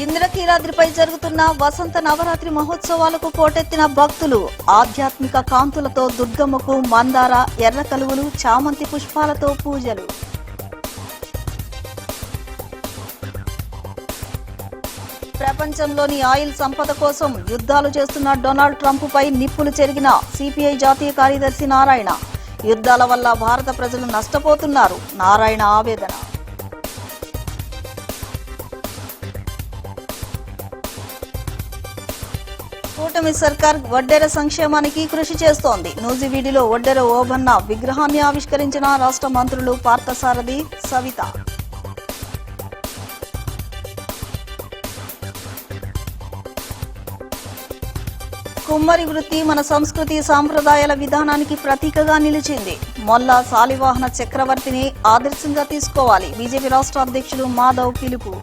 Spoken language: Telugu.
ఇంద్రకీలాద్రిపై జరుగుతున్న వసంత నవరాత్రి మహోత్సవాలకు పోటెత్తిన భక్తులు. ఆధ్యాత్మిక కాంతులతో దుర్గమ్మకు మందార, ఎర్ర కలువలు, చామంతి పుష్పాలతో పూజలు. ప్రపంచంలోని ఆయిల్ సంపద కోసం యుద్ధాలు చేస్తున్న డొనాల్డ్ ట్రంప్ పై నిప్పులు చెరిగిన సిపిఐ జాతీయ కార్యదర్శి నారాయణ. యుద్ధాల వల్ల భారత ప్రజలు నష్టపోతున్నారు. నారాయణ ఆవేదన. కూటమి సర్కార్ వడ్డెర సంక్షేమానికి కృషి చేస్తోంది. నూజివీడిలో వడ్డెర ఓబన్న విగ్రహాన్ని ఆవిష్కరించిన రాష్ట్ర మంత్రులు పార్థసారథి, సవిత. కుమ్మరి వృత్తి మన సంస్కృతి సాంప్రదాయాల విధానానికి ప్రతీకగా నిలిచింది. మొల్ల శాలివాహన చక్రవర్తిని ఆదర్శంగా తీసుకోవాలి. బీజేపీ రాష్ట్ర అధ్యక్షులు మాధవ్ పిలుపు.